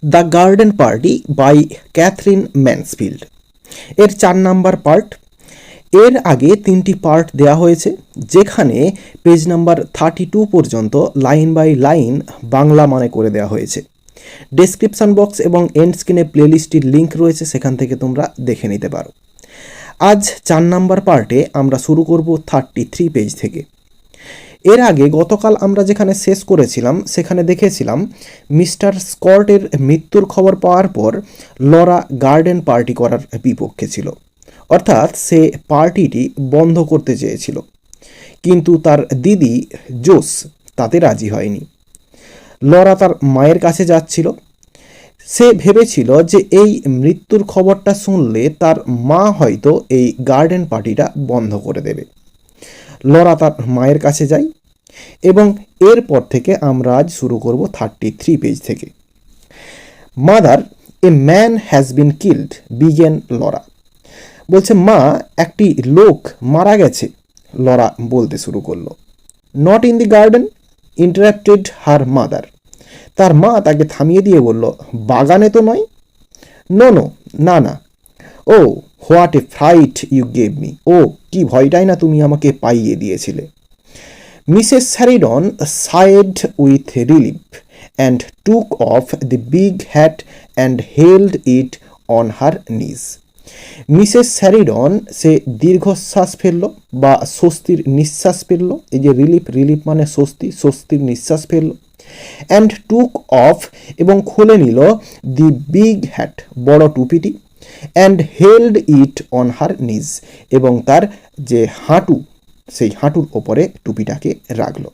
The Garden Party by Katherine Mansfield. এর 4 number part. এর আগে 3টি পার্ট দেওয়া হয়েছে, যেখানে পেজ নাম্বার 32 পর্যন্ত লাইন বাই লাইন বাংলা মানে করে দেওয়া হয়েছে। ডেসক্রিপশন বক্স এবং এন্ড স্ক্রিনে প্লেলিস্টটির লিঙ্ক রয়েছে, সেখান থেকে তোমরা দেখে নিতে পারো। আজ 4 নাম্বার পার্টে আমরা শুরু করব 33 পেজ থেকে। এর আগে গতকাল আমরা যেখানে শেষ করেছিলাম সেখানে দেখেছিলাম মিস্টার স্কটের মৃত্যুর খবর পাওয়ার পর লরা গার্ডেন পার্টি করার বিপক্ষে ছিল, অর্থাৎ সে পার্টিটি বন্ধ করতে চেয়েছিল, কিন্তু তার দিদি জোস তাতে রাজি হয়নি। লরা তার মায়ের কাছে যাচ্ছিল। সে ভেবেছিল যে এই মৃত্যুর খবরটা শুনলে তার মা হয়তো এই গার্ডেন পার্টিটা বন্ধ করে দেবে। লরা তার মায়ের কাছে যায় এবং এরপর থেকে আমরা আজ শুরু করব 33 পেজ থেকে। Mother, a man has been killed, began Laura. বলছে মা, একটি লোক মারা গেছে, লরা বলতে শুরু করলো। Not in the garden, interrupted her mother. তার মা তাকে থামিয়ে দিয়ে বলল, বাগানে তো নয়। নো নো, না না। Oh what a fright you gave me. ও কি ভয়টাই না তুমি আমাকে পাইয়ে দিয়েছিলে। Mrs Sheridan sighed with relief and took off the big hat and held it on her knees. Mrs Saridon সে দীর্ঘশ্বাস ফেলল বা স্বস্তির নিঃশ্বাস ফেলল। এই যে রিলিফ, রিলিফ মানে স্বস্তি, স্বস্তির নিঃশ্বাস ফেলল। অ্যান্ড টুক অফ এবং খুলে নিল দি বিগ হ্যাট, বড় টুপিটি। And held it on her knees এবং তার যে হাঁটু, সেই হাঁটুর ওপরে টুপিটাকে রাখলো।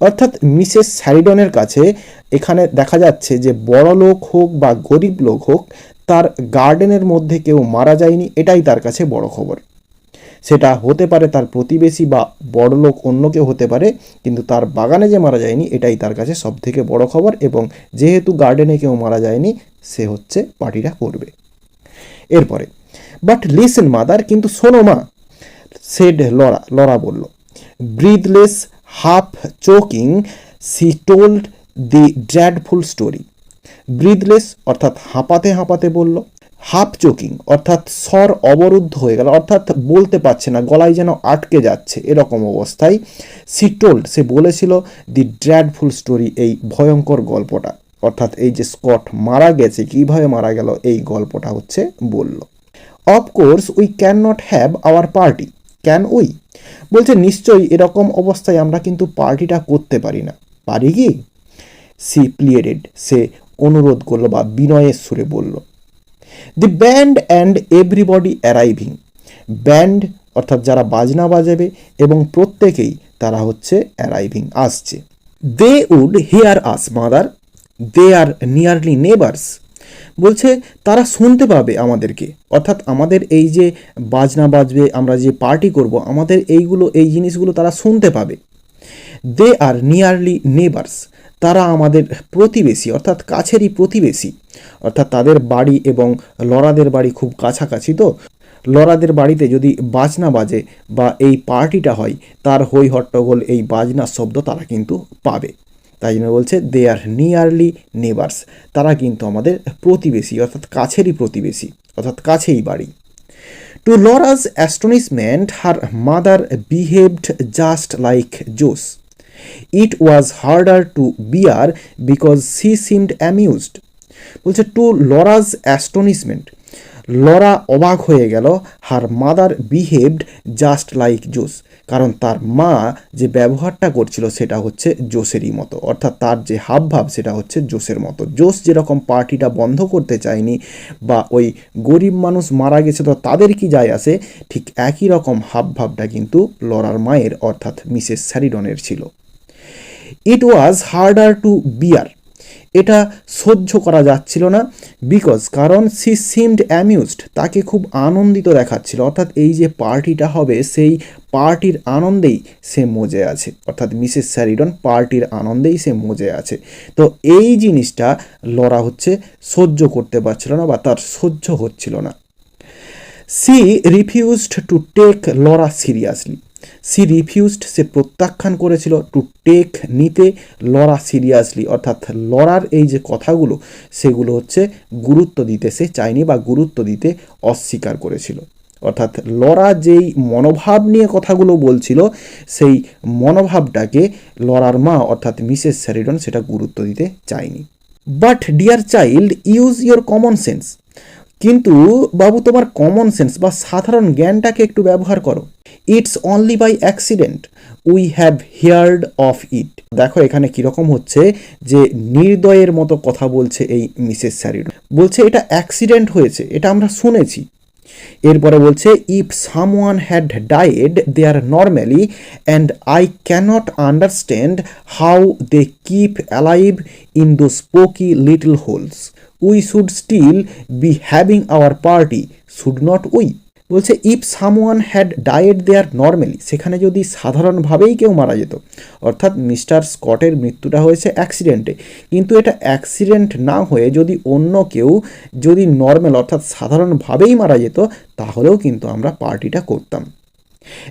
অর্থাৎ মিসেস স্যারিডনের কাছে এখানে দেখা যাচ্ছে যে বড় লোক হোক বা গরিব লোক হোক, তার গার্ডেনের মধ্যে কেউ মারা যায়নি, এটাই তার কাছে বড় খবর। সেটা হতে পারে তার প্রতিবেশী বা বড় লোক অন্য কেউ হতে পারে, কিন্তু তার বাগানে যে মারা যায়নি এটাই তার কাছে সব থেকে বড় খবর। এবং যেহেতু গার্ডেনে কেউ মারা যায়নি, সে হচ্ছে পার্টিটা করবে। এরপরে, বাট লিসেন মাদার, কিন্তু শোনো মা, সেড লরা, লরা বলল। Breathless, half choking, she told the dreadful story. Breathless অর্থাৎ হাঁপাতে হাঁপাতে বলল। হাফ চোকিং অর্থাৎ স্বর অবরুদ্ধ হয়ে গেল, অর্থাৎ বলতে পারছে না, গলায় যেন আটকে যাচ্ছে, এরকম অবস্থায়। সি টোল্ড সে বলেছিল দি ড্র্যাডফুল স্টোরি, এই ভয়ঙ্কর গল্পটা, অর্থাৎ এই যে স্কট মারা গেছে, কিভাবে মারা গেল এই গল্পটা হচ্ছে বলল। Of course we can not have our party, can we. বলছে নিশ্চয়ই এরকম অবস্থায় আমরা কিন্তু পার্টিটা করতে পারি না। পারি কি? সি প্লিয়েডেড, সে অনুরোধ করলো বা বিনয়ের সুরে বলল। The band and everybody arriving. Band অর্থাৎ যারা বাজনা বাজাবে এবং প্রত্যেকেই তারা হচ্ছে অ্যারাইভিং, আসছে। They would hear us mother, they are nearly neighbours. বলছে তারা শুনতে পাবে আমাদেরকে, অর্থাৎ আমাদের এই যে বাজনা বাজবে, আমরা যে পার্টি করব, আমাদের এইগুলো, এই জিনিসগুলো তারা শুনতে পাবে। দে আর নিয়ারলি নেবার্স, তারা আমাদের প্রতিবেশী, অর্থাৎ কাছেরই প্রতিবেশী, অর্থাৎ তাদের বাড়ি এবং লরাদের বাড়ি খুব কাছাকাছি। তো লরাদের বাড়িতে যদি বাজনা বাজে বা এই পার্টিটা হয়, তার হই হট্টগোল, এই বাজনার শব্দ তারা কিন্তু পাবে। তাই জন্য বলছে দে আর নিয়ারলি নেবার্স, তারা কিন্তু আমাদের প্রতিবেশী, অর্থাৎ কাছেরই প্রতিবেশী, অর্থাৎ কাছেই বাড়ি। To Laura's astonishment her mother behaved just like Jose. It was harder to bear because she seemed amused. বলছে টু লরাস অ্যাস্টনিশমেন্ট, লরা অবাক হয়ে গেল। Her mother behaved just like Jose, কারণ তার মা যে ব্যবহারটা করছিল সেটা হচ্ছে জোসেরই মতো, অর্থাৎ তার যে হাবভাব সেটা হচ্ছে জোসের মতো। জোস যেরকম পার্টিটা বন্ধ করতে চায়নি, বা ওই গরিব মানুষ মারা গেছে তো তাদের কি যায় আসে, ঠিক একই রকম হাবভাবটা কিন্তু লরার মায়ের অর্থাৎ মিসেস স্যারিডনের ছিল। ইট ওয়াজ হার্ডার টু বিয়ার, এটা সহ্য করা যাচ্ছিল না। বিকজ কারণ সি সিমড অ্যামিউজড, তাকে খুব আনন্দিত দেখাচ্ছিল, অর্থাৎ এই যে পার্টিটা হবে সেই পার্টির আনন্দেই সে মজে আছে, অর্থাৎ মিসেস স্যারিডন পার্টির আনন্দেই সে মজে আছে। তো এই জিনিসটা লরা হচ্ছে সহ্য করতে পারছিল না বা তার সহ্য হচ্ছিল না। She refused to take Laura seriously, she refused, সে প্রত্যাখ্যান করেছিল, টু টেক, নিতে, লরা সিরিয়াসলি, অর্থাৎ লরার এই যে কথাগুলো সেগুলো হচ্ছে গুরুত্ব দিতে সে চায়নি বা গুরুত্ব দিতে অস্বীকার করেছিল। অর্থাৎ লরা যেই মনোভাব নিয়ে কথাগুলো বলছিল সেই মনোভাবটাকে লরার মা অর্থাৎ মিসেস স্যারিডন সেটা গুরুত্ব দিতে চায়নি। But dear child, use your common sense, কিন্তু বাবু তোমার কমন সেন্স বা সাধারণ জ্ঞানটাকে একটু ব্যবহার করো। It's only by accident we have heard of it. দেখো এখানে কীরকম হচ্ছে যে নির্দয়ের মতো কথা বলছে এই মিসেস স্যারিডন, বলছে এটা অ্যাক্সিডেন্ট হয়েছে, এটা আমরা শুনেছি। এরপরে বলছে if someone had died there normally and I can't understand how they keep alive in those poky little holes, we should still be having our party, should not we. বলছে if someone had died there normally, সেখানে যদি সাধারণভাবেই কেউ মারা যেত, অর্থাৎ mister স্কটের মৃত্যুটা হয়েছে অ্যাক্সিডেন্টে, কিন্তু এটা অ্যাক্সিডেন্ট না হয়ে যদি অন্য কেউ যদি নর্মাল অর্থাৎ সাধারণভাবেই মারা যেত তাহলেও কিন্তু আমরা পার্টিটা করতাম।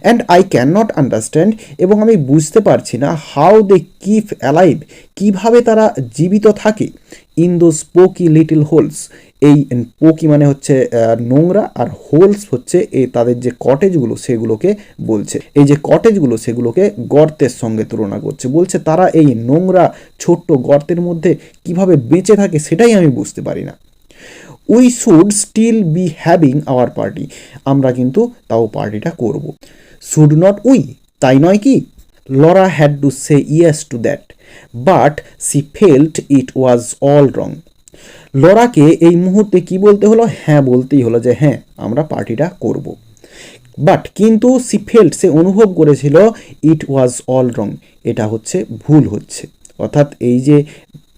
And I can not understand, এবং আমি বুঝতে পারছি না, হাউ দে কিপ অ্যালাইভ, কীভাবে তারা জীবিত থাকে, in those poky little holes, এই পোকি মানে হচ্ছে নোংরা, আর হোলস হচ্ছে এই তাদের যে কটেজগুলো সেগুলোকে বলছে, এই যে কটেজগুলো সেগুলোকে গর্তের সঙ্গে তুলনা করছে, বলছে তারা এই নোংরা ছোট্ট গর্তের মধ্যে কিভাবে বেঁচে থাকে সেটাই আমি বুঝতে পারি না। We should still be having our party, আমরা কিন্তু তাও পার্টিটা করব। শুড নট উই, তাই নয় কি? Laura had to say yes to that, but she felt it was all wrong. লরাকে এই মুহূর্তে কি বলতে হলো? হ্যাঁ বলতেই হলো যে হ্যাঁ আমরা পার্টিটা করব। বাট কিন্তু সি ফেল্ট, সে অনুভব করেছিল, ইট ওয়াজ অল রং, এটা হচ্ছে ভুল হচ্ছে। অর্থাৎ এই যে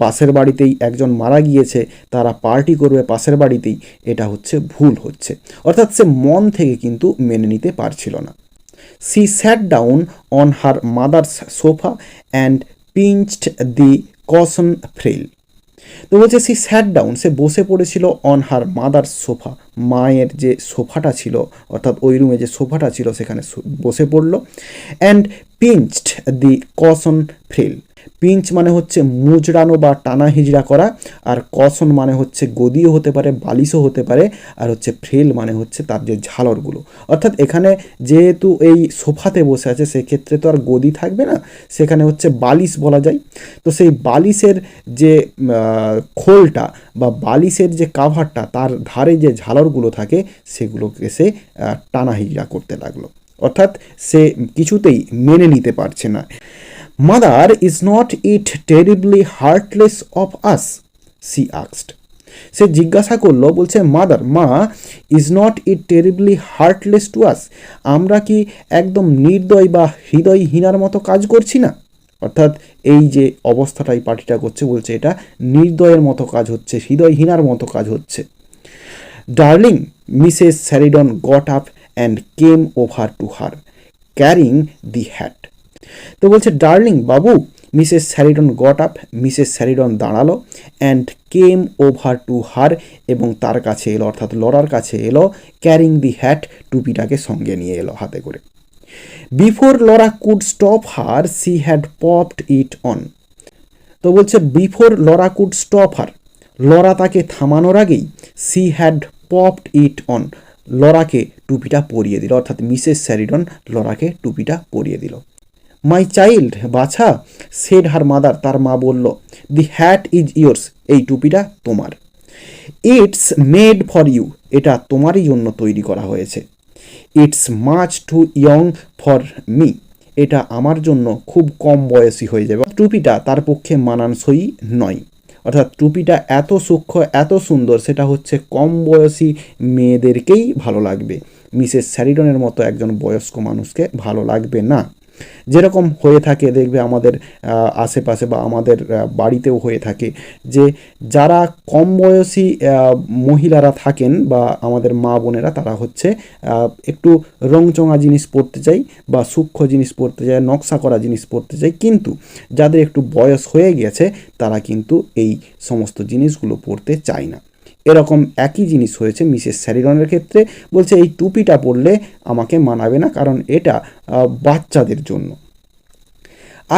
পাশের বাড়িতেই একজন মারা গিয়েছে, তারা পার্টি করবে পাশের বাড়িতেই, এটা হচ্ছে ভুল হচ্ছে। অর্থাৎ সে মন থেকে কিন্তু মেনে নিতে পারছিল না। She sat down on her mother's sofa and pinched the cushion frill. তো বলছে সি স্যাট ডাউন, সে বসে পড়েছিল, অন হার মাদার্স সোফা, মায়ের যে সোফাটা ছিল অর্থাৎ ওই রুমে যে সোফাটা ছিল সেখানে বসে পড়লো। And pinched the cushion frail, pinch মানে হচ্ছে মুচড়ানো বা টানা হিজড়া করা, আর কসন মানে হচ্ছে গদিও হতে পারে, বালিশও হতে পারে, আর হচ্ছে ফ্রেল মানে হচ্ছে তার যে ঝালরগুলো। অর্থাৎ এখানে যেহেতু এই সোফাতে বসে আছে সেক্ষেত্রে তো আর গদি থাকবে না, সেখানে হচ্ছে বালিশ বলা যায়। তো সেই বালিশের যে খোলটা বা বালিশের যে কাভারটা তার ধারে যে ঝালরগুলো থাকে সেগুলোকে সে টানা হিজড়া করতে লাগলো। অর্থাৎ সে কিছুতেই মেনে নিতে পারছে না। Mother, is not it terribly heartless of us, she asked. সে জিজ্ঞাসা করলো, বলছে মাদার, মা, is not it terribly heartless to us, আমরা কি একদম নির্দয় বা হৃদয়হীনার মতো কাজ করছি না? অর্থাৎ এই যে অবস্থাটাই পার্টিটা করছে, বলছে এটা নির্দয়ের মতো কাজ হচ্ছে, হৃদয়হীনার মতো কাজ হচ্ছে। Darling, Mrs Sheridan got up and came over to her carrying the hat. তো বলছে ডার্লিং, বাবু, Mrs Sheridan got up, Mrs Sheridan দাঁড়ালো, and came over to her, এবং তার কাছে এলো অর্থাৎ লরার কাছে এলো, ক্যারিং দি হ্যাট, টুপিটাকে সঙ্গে নিয়ে এলো হাতে করে। Before Laura could stop her she had popped it on. তো বলছে before Laura could stop her, Laura তাকে থামানোর আগেই, she had popped it on, লরাকে টুপিটা পরিয়ে দিল, অর্থাৎ মিসেস স্যারিডন লরাকে টুপিটা পরিয়ে দিল। মাই চাইল্ড, বাছা, সেড হার মাদার, তার মা বলল, দি হ্যাট ইজ ইয়োর্স, এই টুপিটা তোমার। ইটস মেড ফর ইউ, এটা তোমারই জন্য তৈরি করা হয়েছে। It's much too young for me, এটা আমার জন্য খুব কম বয়সী হয়ে যাবে। টুপিটা তার পক্ষে মানানসই নয়, অর্থাৎ টুপিটা এত সূক্ষ্ম এত সুন্দর সেটা হচ্ছে কম বয়সী মেয়েদেরকেই ভালো লাগবে, মিসেস স্যারিডনের মতো একজন বয়স্ক মানুষকে ভালো লাগবে না। যেরকম হয়ে থাকে দেখবে আমাদের আশেপাশে বা আমাদের বাড়িতেও হয়ে থাকে যে যারা কম বয়সী মহিলারা থাকেন বা আমাদের মা বোনেরা, তারা হচ্ছে একটু রংচঙা জিনিস পরতে চাই বা সূক্ষ্ম জিনিস পরতে চায়, নকশা করা জিনিস পরতে চাই, কিন্তু যাদের একটু বয়স হয়ে গেছে তারা কিন্তু এই সমস্ত জিনিসগুলো পরতে চায় না। এরকম একই জিনিস হয়েছে মিসেস স্যারিডনের ক্ষেত্রে। বলছে এই টুপিটা পরলে আমাকে মানাবে না, কারণ এটা বাচ্চাদের জন্য।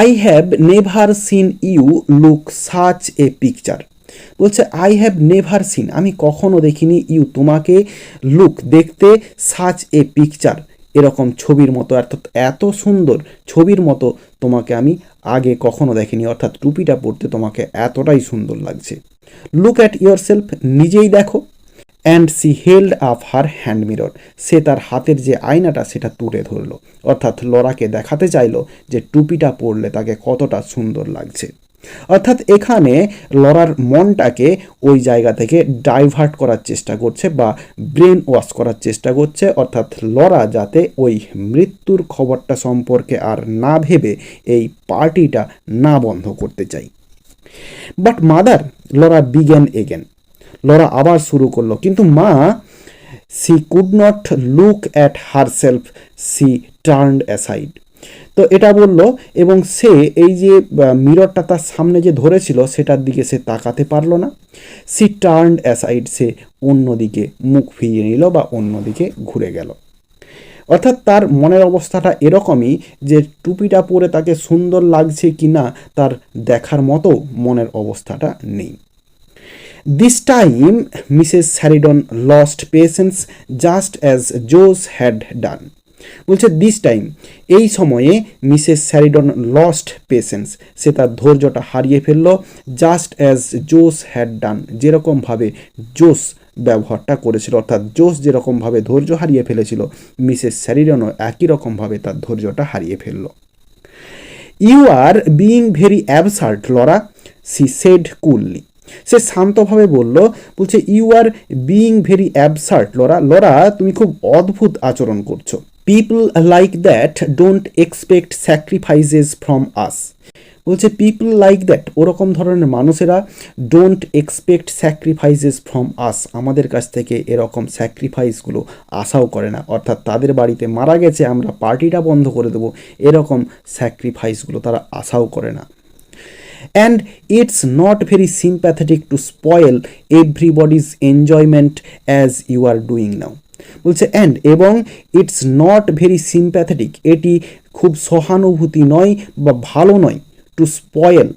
I have never seen you look such a picture. বলছে আই হ্যাভ নেভার সিন, আমি কখনো দেখিনি, ইউ তোমাকে, লুক দেখতে, সাচ এ পিকচার এরকম ছবির মতো, অর্থাৎ এত সুন্দর ছবির মতো তোমাকে আমি আগে কখনো দেখিনি, অর্থাৎ টুপিটা পরতে তোমাকে এতটাই সুন্দর লাগছে। লুক অ্যাট ইয়োর সেলফ, নিজেই দেখো। And she held up her hand mirror, সে তার হাতের যে আয়নাটা সেটা তুলে ধরলো, অর্থাৎ লরাকে দেখাতে চাইলো যে টুপিটা পরলে তাকে কতটা সুন্দর লাগছে। অর্থাৎ এখানে লরার মনটাকে ওই জায়গা থেকে ডাইভার্ট করার চেষ্টা করছে বা ব্রেন ওয়াশ করার চেষ্টা করছে, অর্থাৎ লরা যাতে ওই মৃত্যুর খবরটা সম্পর্কে আর না ভেবে এই পার্টিটা না বন্ধ করতে চাই। But mother, Laura began again, Laura আবার শুরু করলো, কিন্তু মা, she could not look at herself, she turned aside. তো এটা বলল এবং সে এই যে মিররটা তার সামনে যে ধরেছিল সেটার দিকে সে তাকাতে পারলো না। সি টার্নড অ্যাসাইড, সে অন্যদিকে মুখ ফিরিয়ে নিল বা অন্যদিকে ঘুরে গেল। অর্থাৎ তার মনের অবস্থাটা এরকমই যে টুপিটা পরে তাকে সুন্দর লাগছে কি না তার দেখার মতো মনের অবস্থাটা নেই। This time, Mrs. Sheridan lost patience just as Joes had done. বলছে দিস টাইম, এই সময়ে মিসেস স্যারিডন লস্ট পেশেন্স, সে তার ধৈর্যটা হারিয়ে ফেললো, জাস্ট অ্যাজ জোস হ্যাড ডান, যেরকমভাবে জোস ব্যবহারটা করেছিল, অর্থাৎ জোস যেরকমভাবে ধৈর্য হারিয়ে ফেলেছিল মিসেস স্যারিডনও একই রকমভাবে তার ধৈর্যটা হারিয়ে ফেললো। You are being very absurd Laura, she said coolly. সে শান্তভাবে বলল, বলছে you are being very absurd Laura, Laura তুমি খুব অদ্ভুত আচরণ করছো। People like that don't expect sacrifices from us. বলছে পিপল লাইক দ্যাট, ওরকম ধরনের মানুষেরা, don't expect sacrifices from us, আমাদের কাছ থেকে এরকম স্যাক্রিফাইসগুলো আশাও করে না, অর্থাৎ তাদের বাড়িতে মারা গেছে আমরা পার্টিটা বন্ধ করে দেবো এরকম স্যাক্রিফাইসগুলো তারা আশাও করে না। And it's not very sympathetic to spoil everybody's enjoyment as you are doing now. বলছে অ্যান্ড এবং ইটস নট ভেরি সিম্প্যাথেটিক, এটি খুব সহানুভূতি নয় বা ভালো নয়, টু স্পয়েল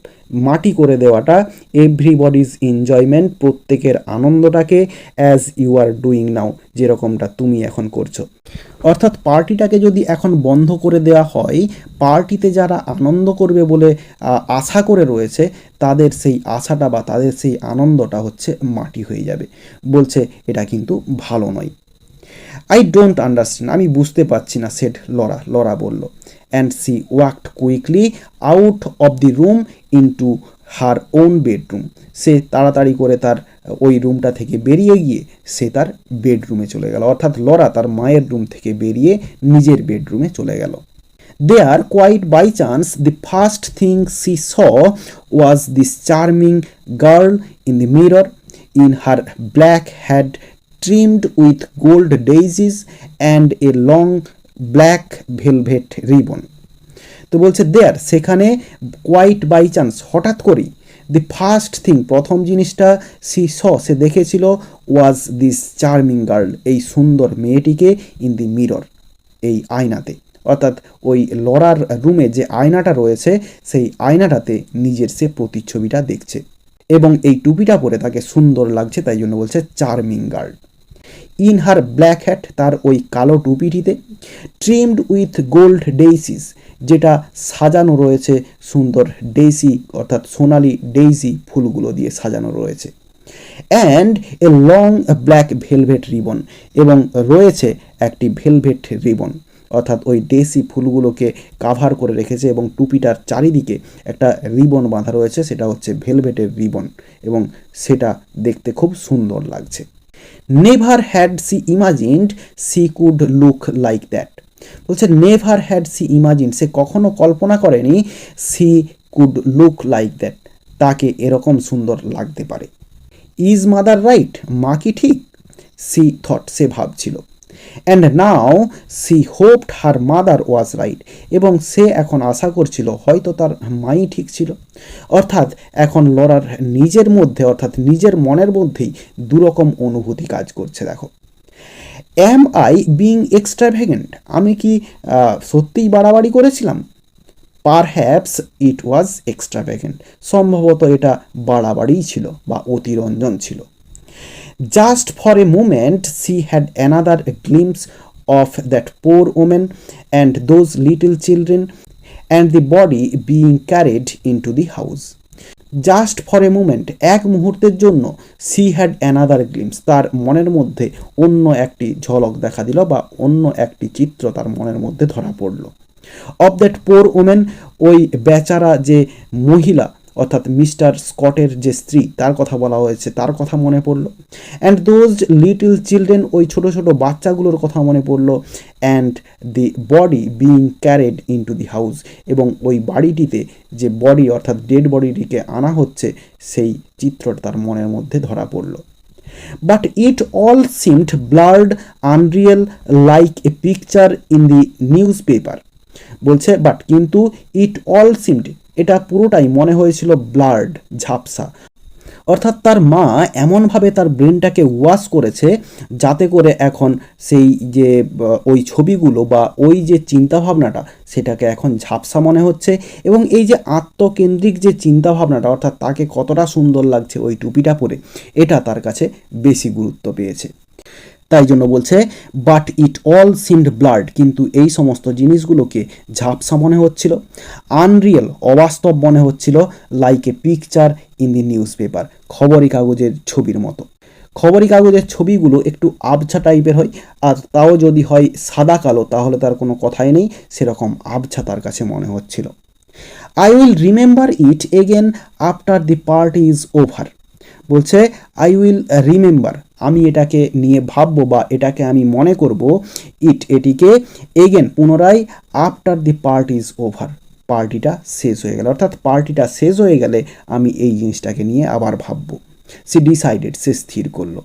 মাটি করে দেওয়াটা, এভরিবডিজ এনজয়মেন্ট প্রত্যেকের আনন্দটাকে, as you are doing now যেরকমটা তুমি এখন করছো। অর্থাৎ পার্টিটাকে যদি এখন বন্ধ করে দেওয়া হয়, পার্টিতে যারা আনন্দ করবে বলে আশা করে রয়েছে তাদের সেই আশাটা বা তাদের সেই আনন্দটা হচ্ছে মাটি হয়ে যাবে। বলছে এটা কিন্তু ভালো নয়। আই ডোন্ট আন্ডারস্ট্যান্ড, আমি বুঝতে পারছি না, সেড লরা, লরা বলল। And she walked quickly out of the room into her own bedroom. সে তাড়াতাড়ি করে তার ওই রুমটা থেকে বেরিয়ে গিয়ে সে তার বেডরুমে চলে গেল, অর্থাৎ লরা তার মায়ের রুম থেকে বেরিয়ে নিজের বেডরুমে চলে গেল। There, quite by chance, the first thing she saw was this charming girl in the mirror, in her black hat trimmed with gold daisies and a long black velvet ribbon. তো বলছে দেয়ার, সেখানে, quite by chance, হঠাৎ করেই, the first thing, প্রথম জিনিসটা, C স, সে দেখেছিল, was this charming girl, এই সুন্দর মেয়েটিকে, ইন দি মিরর, এই আয়নাতে, অর্থাৎ ওই লরার রুমে যে আয়নাটা রয়েছে সেই আয়নাটাতে নিজের সে প্রতিচ্ছবিটা দেখছে এবং এই টুপিটা পরে তাকে সুন্দর লাগছে, তাই জন্য বলছে charming girl. In her black hat, তার ওই কালো টুপিটিতে, ট্রিমড উইথ গোল্ড ডেইসিস, যেটা সাজানো রয়েছে সুন্দর ডেইসি অর্থাৎ সোনালি ডেইসি ফুলগুলো দিয়ে সাজানো রয়েছে। And a long black velvet ribbon, এবং রয়েছে একটি ভেলভেট রিবন, অর্থাৎ ওই ডেসি ফুলগুলোকে কাভার করে রেখেছে এবং টুপিটার চারিদিকে একটা রিবন বাঁধা রয়েছে, সেটা হচ্ছে ভেলভেটের রিবন এবং সেটা দেখতে খুব সুন্দর লাগছে। Never had she imagined she could look like that. বলছে নেভার হ্যাড সি ইমাজিন, সে কখনো কল্পনা করেনি, she could look like that, তাকে এরকম সুন্দর লাগতে পারে। ইজ মাদার রাইট, মা কি ঠিক? সি থট, সে ভাবছিল। And now she hoped her mother was right, এবং সে এখন আশা করছিল হয়তো তার মাই ঠিক ছিল। অর্থাৎ এখন লরার নিজের মধ্যে, অর্থাৎ নিজের মনের মধ্যেই দুরকম অনুভূতি কাজ করছে। দেখো, অ্যাম আই বিং এক্সট্রাভ্যাগেন্ট, আমি কি সত্যিই বাড়াবাড়ি করেছিলাম? পারহ্যাপস ইট ওয়াজ এক্সট্রাভ্যাগেন্ট, সম্ভবত এটা বাড়াবাড়িই ছিল বা অতিরঞ্জন ছিল। Just for a moment she had another glimpse of that poor women and those little children and the body being carried into the house. Just for a moment, এক মুহূর্তের জন্য, সি হ্যাড অ্যানাদার গ্লিমস, তার মনের মধ্যে অন্য একটি ঝলক দেখা দিল বা অন্য একটি চিত্র তার মনের মধ্যে ধরা পড়ল। অফ দ্যাট পোর ওমেন, ওই বেচারা যে মহিলা, অর্থাৎ মিস্টার স্কটের যে স্ত্রী, তার কথা বলা হয়েছে, তার কথা মনে পড়লো। অ্যান্ড দোজ লিটল চিলড্রেন, ওই ছোটো ছোটো বাচ্চাগুলোর কথা মনে পড়লো। And the body being carried into the house, এবং ওই বাড়িটিতে যে বডি, অর্থাৎ ডেড বডিটিকে আনা হচ্ছে, সেই চিত্রটা তার মনের মধ্যে ধরা পড়লো। But it all seemed blurred, unreal, like a picture in the newspaper. বলছে বাট, কিন্তু ইট অল সিমড, এটা পুরোটাই মনে হয়েছিল ব্লার্ড, ঝাপসা। অর্থাৎ তার মা এমনভাবে তার ব্রেনটাকে ওয়াশ করেছে যাতে করে এখন সেই যে ওই ছবিগুলো বা ওই যে চিন্তাভাবনাটা, সেটাকে এখন ঝাপসা মনে হচ্ছে। এবং এই যে আত্মকেন্দ্রিক যে চিন্তাভাবনাটা, অর্থাৎ তাকে কতটা সুন্দর লাগছে ওই টুপিটা পরে, এটা তার কাছে বেশি গুরুত্ব পেয়েছে। তাই জন্য বলছে but it all seemed blurred, কিন্তু এই সমস্ত জিনিসগুলোকে ঝাপসা মনে হচ্ছিল, আনরিয়েল, অবাস্তব মনে হচ্ছিল, like a picture in the news paper, খবরের কাগজের ছবির মতো। খবরের কাগজের ছবিগুলো একটু আবছা টাইপের হয়, আর তাও যদি হয় সাদা কালো, তাহলে তার কোনো কথাই নেই, সেরকম আবছা তার কাছে মনে হচ্ছিল। I will remember it again after the party is over. বলছে আই উইল রিমেম্বার, আমি এটাকে নিয়ে ভাববো বা এটাকে আমি মনে করব, এটিকে এগেন, পুনরায়, after the party is over, পার্টিটা শেষ হয়ে গেলে, অর্থাৎ পার্টিটা শেষ হয়ে গেলে আমি এই জিনিসটাকে নিয়ে আবার ভাববো। সি ডিসাইডেড, সে স্থির করলো।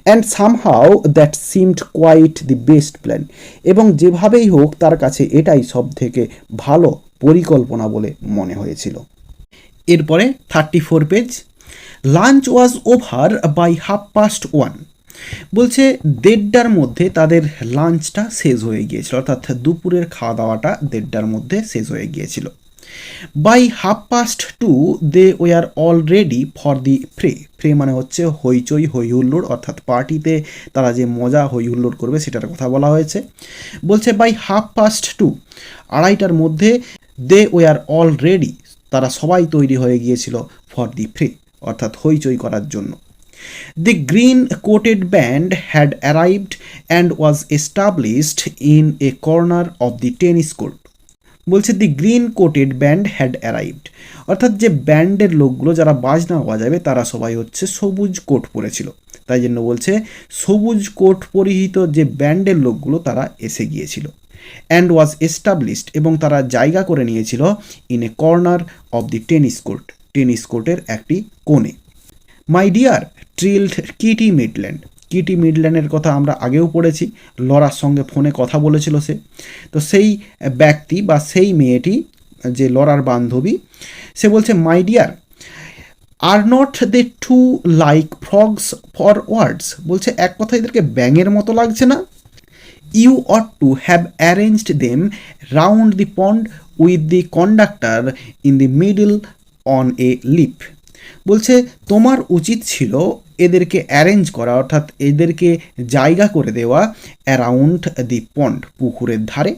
And somehow that seemed quite the best plan, এবং যেভাবেই হোক তার কাছে এটাই সব থেকে ভালো পরিকল্পনা বলে মনে হয়েছিল। এরপরে 34 page. Lunch was over by 1:30। বলছে 1:30টার মধ্যে তাদের লাঞ্চটা শেষ হয়ে গিয়েছিল, অর্থাৎ দুপুরের খাওয়া দাওয়াটা 1:30টার মধ্যে শেষ হয়ে গিয়েছিল। By 2:30 they were all ready for the fray. Fray মানে হচ্ছে হইচই, হই হুল্লোড়, অর্থাৎ পার্টিতে তারা যে মজা হই হুল্লোড় করবে সেটার কথা বলা হয়েছে। বলছে বাই 2:30, 2:30টার মধ্যে, দে ওয়ার অল রেডি, তারা সবাই তৈরি হয়ে গিয়েছিল, ফর দি ফ্রে, অর্থাৎ হইচই করার জন্য। The green coated band had arrived and was established in a corner of the tennis court. বলছে the green coated band had arrived, অর্থাৎ যে ব্যান্ডের লোকগুলো যারা বাজনা বাজাবে তারা সবাই হচ্ছে সবুজ কোট পরেছিল, তাই জন্য বলছে সবুজ কোট পরিহিত যে ব্যান্ডের লোকগুলো তারা এসে গিয়েছিল। অ্যান্ড ওয়াজ এস্টাবলিশড, এবং তারা জায়গা করে নিয়েছিল, in a corner of the tennis court, tennis কোর্টের একটি কোণে। My dear trilled Kitty Maitland, Kitty মিডল্যান্ডের কথা আমরা আগেও পড়েছি, লরার সঙ্গে ফোনে কথা বলেছিল সে, তো সেই ব্যক্তি বা সেই মেয়েটি যে লরার বান্ধবী, সে বলছে my dear are not they too like frogs for words. বলছে এক কথা এদেরকে ব্যাঙের মতো লাগছে না? You ought to have arranged them round the pond with the conductor in the middle on a leaf. বলছে তোমার উচিত ছিল এদেরকে অ্যারেঞ্জ করা, অর্থাৎ এদেরকে জায়গা করে দেওয়া, অ্যারাউন্ড দি পন্ড, পুকুরের ধারে,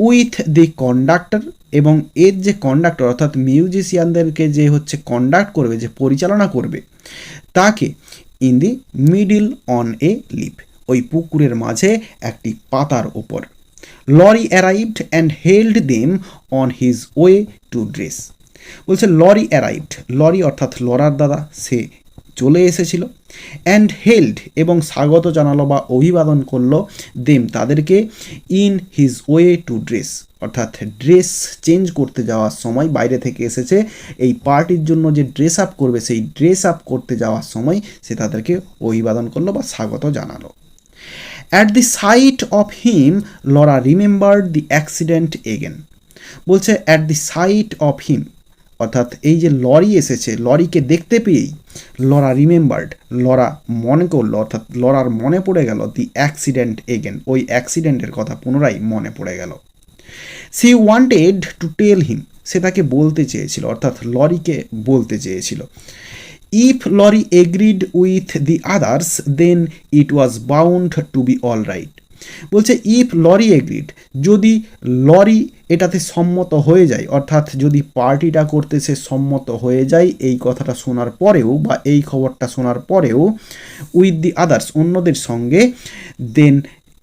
উইথ দি কন্ডাক্টর, এবং এর যে কন্ডাক্টর, অর্থাৎ মিউজিশিয়ানদেরকে যে হচ্ছে কন্ডাক্ট করবে, যে পরিচালনা করবে, তাকে in the middle on a leaf, ওই পুকুরের মাঝে একটি পাতার ওপর। Laurie arrived and hailed them on his way to dress. বলছে লরি অ্যারাইভড, লরি অর্থাৎ লরার দাদা, সে চলে এসেছিল। অ্যান্ড হেল্ড, এবং স্বাগত জানালো বা অভিবাদন করলো, দেম, তাদেরকে, in his way to dress, অর্থাৎ ড্রেস চেঞ্জ করতে যাওয়ার সময়, বাইরে থেকে এসেছে এই পার্টির জন্য যে ড্রেস আপ করবে, সেই ড্রেস আপ করতে যাওয়ার সময় সে তাদেরকে অভিবাদন করলো বা স্বাগত জানালো। At the sight of him Laura remembered the accident again. বলছে at the sight of him, অর্থাৎ এই যে লরি এসেছে, লরিকে দেখতে পেয়েই লরা রিমেম্বার্ড, লরা মনে করলো, অর্থাৎ লরার মনে পড়ে গেল দি অ্যাক্সিডেন্ট এগেন, ওই অ্যাক্সিডেন্টের কথা পুনরায় মনে পড়ে গেল। She wanted to tell him, সে তাকে বলতে চেয়েছিল, অর্থাৎ লরিকে বলতে চেয়েছিল। If Laurie agreed with the others then it was bound to be all right. বলছে ইফ লরি এগ্রিড, যদি লরি এটাতে সম্মত হয়ে যায়, অর্থাৎ যদি পার্টিটা করতে সে সম্মত হয়ে যায় এই কথাটা শোনার পরেও বা এই খবরটা শোনার পরেও, উইথ দি আদার্স অন্যদের সঙ্গে, then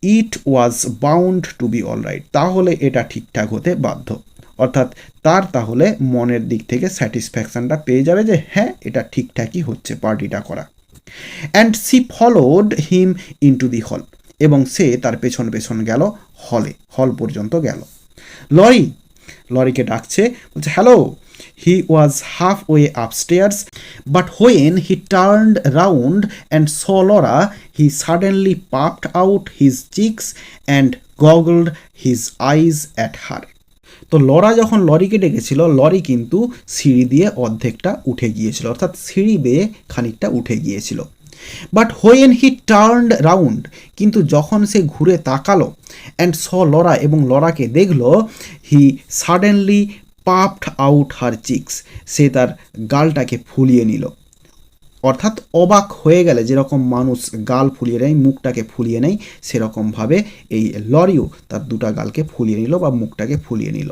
it was bound to be all right, তাহলে এটা ঠিকঠাক হতে বাধ্য, অর্থাৎ তার তাহলে মনের দিক থেকে স্যাটিসফ্যাকশনটা পেয়ে যাবে যে হ্যাঁ এটা ঠিকঠাকই হচ্ছে পার্টিটা করা। And she followed him into the hall, এবং সে তার পেছন পেছন গেল হলে, হল পর্যন্ত গেল। লরিকে ডাকছে, বলছে hello. He was half way upstairs, but when he turned round and saw Laura he suddenly puffed out his cheeks and goggled his eyes at her. তো লরা যখন লরিকে ডেকেছিল, লরি কিন্তু সিঁড়ি দিয়ে অর্ধেকটা উঠে গিয়েছিল, অর্থাৎ সিঁড়ি বেয়ে খানিকটা উঠে গিয়েছিল। But when he turned round, কিন্তু যখন সে ঘুরে তাকালো, অ্যান্ড স লরা, এবং লরাকে দেখলো, he suddenly puffed out her cheeks, সে তার গালটাকে ফুলিয়ে নিল, অর্থাৎ অবাক হয়ে গেলে যেরকম মানুষ গাল ফুলিয়ে নেয়, মুখটাকে ফুলিয়ে নেয়, সেরকমভাবে এই লরিও তার দুটা গালকে ফুলিয়ে নিল বা মুখটাকে ফুলিয়ে নিল।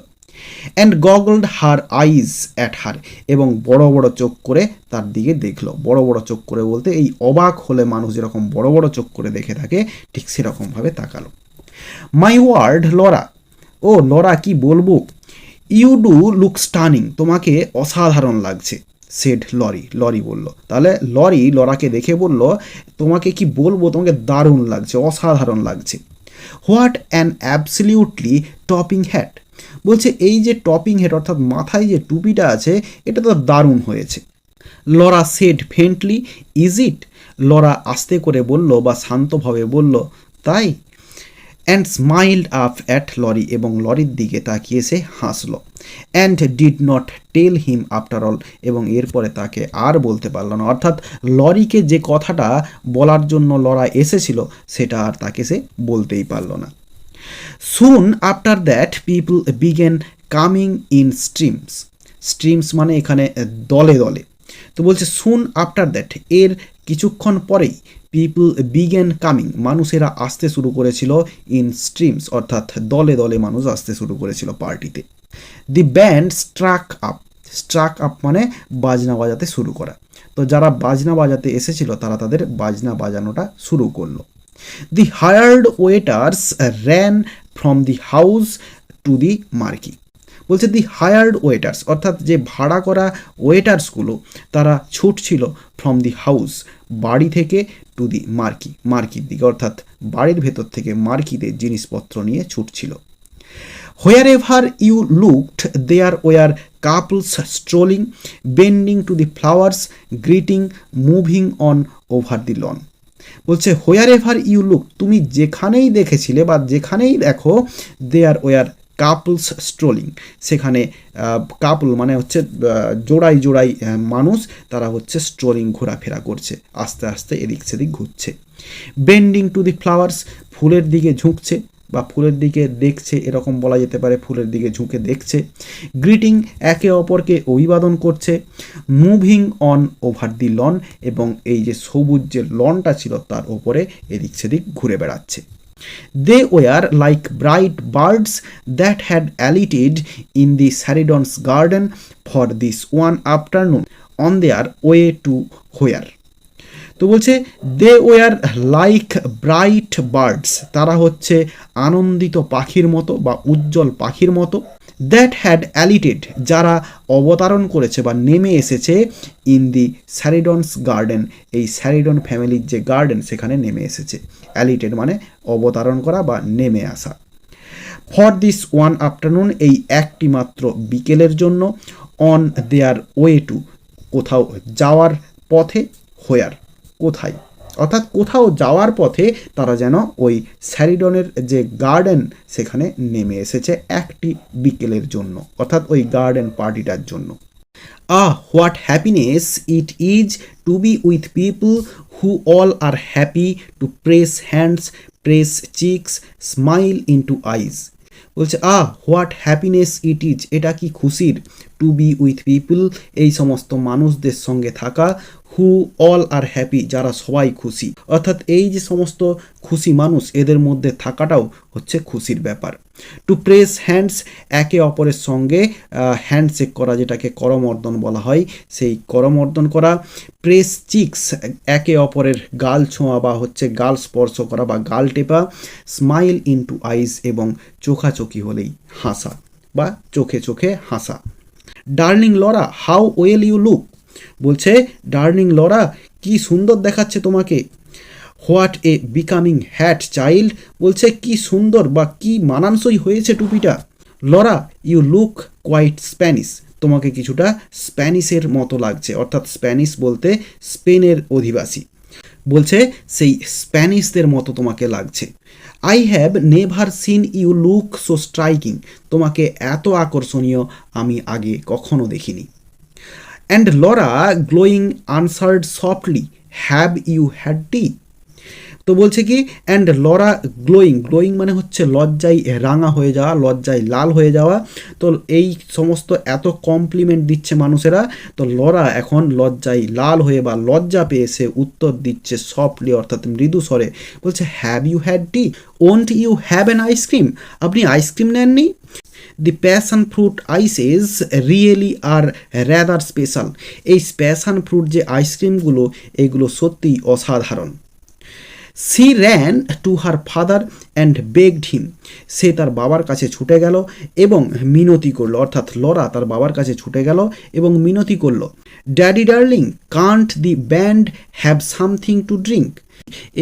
অ্যান্ড গগলড হার আইজ অ্যাট হার, এবং বড় বড় চোখ করে তার দিকে দেখলো। বড় বড় চোখ করে বলতে এই অবাক হলে মানুষ যেরকম বড় বড় চোখ করে দেখে থাকে, ঠিক সেরকমভাবে তাকালো। মাই ওয়ার্ড লরা, ও লরা কি বলবো, ইউ ডু লুক স্টানিং, তোমাকে অসাধারণ লাগছে। সেড লরি বলল। তাহলে লরি লরাকে দেখে বলল তোমাকে কি বলবো, তোমাকে দারুণ লাগছে, অসাধারণ লাগছে। What an absolutely topping hat, বলছে এই যে টপিং হেড, অর্থাৎ মাথায় যে টুপিটা আছে, এটা তো দারুণ হয়েছে। Laura said faintly, is it, Laura আস্তে করে বলল বা শান্তভাবে বলল, তাই। And smiled up at Laurie, এবং লরির দিকে তাকিয়ে সে হাসলো। And did not tell him after all, এবং এরপরে তাকে আর বলতে পারল না, অর্থাৎ লরিকে যে কথাটা বলার জন্য লরা এসেছিল সেটা আর তাকে সে বলতেই পারল না। Soon after that people began coming in streams, streams মানে এখানে দলে দলে। তো বলছে সুন আফটার দ্যাট, এর কিছুক্ষণ পরেই, পিপল বিগেন কামিং, মানুষেরা আসতে শুরু করেছিল, ইন স্ট্রিমস অর্থাৎ দলে দলে মানুষ আসতে শুরু করেছিল পার্টিতে। দি ব্যান্ড স্ট্রাক আপ মানে বাজনা বাজাতে শুরু করা। তো যারা বাজনা বাজাতে এসেছিল তারা তাদের বাজনা বাজানোটা শুরু করলো। The hired waiters ran from the house to the marquee, বলছে দি হায়ার্ড ওয়েটার্স অর্থাৎ যে ভাড়া করা ওয়েটার্সগুলো তারা ছুটছিল ফ্রম দি হাউস বাড়ি থেকে টু দি মার্কির দিকে, অর্থাৎ বাড়ির ভেতর থেকে মার্কিতে জিনিসপত্র নিয়ে ছুটছিল। Wherever you looked there were couples strolling, bending to the flowers, greeting, moving on over the lawn. বলছে হোয়ার এভার ইউ লুক, তুমি যেখানেই দেখেছিলে বা যেখানেই দেখো, দেয়ার ওয়ার কাপলস স্ট্রোলিং, সেখানে কাপল মানে হচ্ছে জোড়াই জোড়াই মানুষ, তারা হচ্ছে স্ট্রোলিং, ঘোরাফেরা করছে, আস্তে আস্তে এদিক সেদিক ঘুরছে। বেন্ডিং টু দি ফ্লাওয়ার্স, ফুলের দিকে ঝুঁকছে বা ফুলের দিকে দেখছে, এরকম বলা যেতে পারে, ফুলের দিকে ঝুঁকে দেখছে। গ্রিটিং, একে অপরকে অভিবাদন করছে। Moving on over the lawn, এবং এই যে সবুজ যে লনটা ছিল তার ওপরে এদিক সেদিক ঘুরে বেড়াচ্ছে। They were like bright birds that had alighted in the Saridon's garden for this one afternoon on their way to where? তো বলছে they were like bright birds, তারা হচ্ছে আনন্দিত পাখির মতো বা উজ্জ্বল পাখির মতো। দ্যাট হ্যাড অ্যালিটেড, যারা অবতরণ করেছে বা নেমে এসেছে, ইন দি স্যারিডনস গার্ডেন, এই স্যারিডন ফ্যামিলির যে গার্ডেন সেখানে নেমে এসেছে। অ্যালিটেড মানে অবতরণ করা বা নেমে আসা। ফর দিস ওয়ান আফটারনুন, এই একটি মাত্র বিকেলের জন্য। অন দেয়ার ওয়ে টু, কোথাও যাওয়ার পথে। হোয়ার, কোথায়, অর্থাৎ কোথাও যাওয়ার পথে তারা যেন ওই স্যারিডনের যে গার্ডেন সেখানে নেমে এসেছে একটি বিকেলের জন্য, অর্থাৎ ওই গার্ডেন পার্টিটার জন্য। What happiness it is to be with people who all are happy to press hands, press cheeks, smile into eyes. বলছে হোয়াট হ্যাপিনেস ইট ইজ, এটা কি খুশির, টু বি উইথ পিপল, এই সমস্ত মানুষদের সঙ্গে থাকা, হু অল আর হ্যাপি, যারা সবাই খুশি, অর্থাৎ এই যে সমস্ত খুশি মানুষ এদের মধ্যে থাকাটাও হচ্ছে খুশির ব্যাপার। টু প্রেস হ্যান্ডস, একে অপরের সঙ্গে হ্যান্ডশেক করা, যেটাকে করমর্দন বলা হয়, সেই করমর্দন করা। প্রেস চিক্স, একে অপরের গাল ছোঁয়া বা হচ্ছে গাল স্পর্শ করা বা গাল টেপা। স্মাইল ইনটু আইজ, এবং চোখাচোখি হলেই হাসা বা চোখে চোখে হাসা। Darling Laura, how well you look, বলছে ডার্লিং লরা, কি সুন্দর দেখাচ্ছে তোমাকে। What a becoming hat child, বলছে কি সুন্দর বা কি মানানসই হয়েছে টুপিটা। Laura, you look quite Spanish, তোমাকে কিছুটা স্প্যানিশের মতো লাগছে, অর্থাৎ স্প্যানিশ বলতে স্পেনের অধিবাসী, বলছে সেই স্প্যানিশদের মতো তোমাকে লাগছে। I have never seen you look so striking, তোমাকে এত আকর্ষণীয় আমি আগে কখনো দেখিনি। And Laura glowing answered softly, have you had tea, তো বলছে কি অ্যান্ড লরা গ্লোয়িং, গ্লোয়িং মানে হচ্ছে লজ্জায় রাঙা হয়ে যাওয়া, লজ্জায় লাল হয়ে যাওয়া। তো এই সমস্ত এত কমপ্লিমেন্ট দিচ্ছে মানুষেরা, তো লরা এখন লজ্জায় লাল হয়ে বা লজ্জা পেয়ে সে উত্তর দিচ্ছে সফটলি, অর্থাৎ মৃদু স্বরে, বলছে have you had tea, won't you have an ice cream, আপনি আইসক্রিম নেননি। The passion fruit ices really are rather special, এই প্যাশন ফ্রুট যে আইসক্রিমগুলো এগুলো সত্যিই অসাধারণ। She ran to her father and begged him, সে তার বাবার কাছে ছুটে গেল এবং মিনতি করলো, অর্থাৎ লরা তার বাবার কাছে ছুটে গেল এবং মিনতি করলো। Daddy darling, can't the band have something to drink,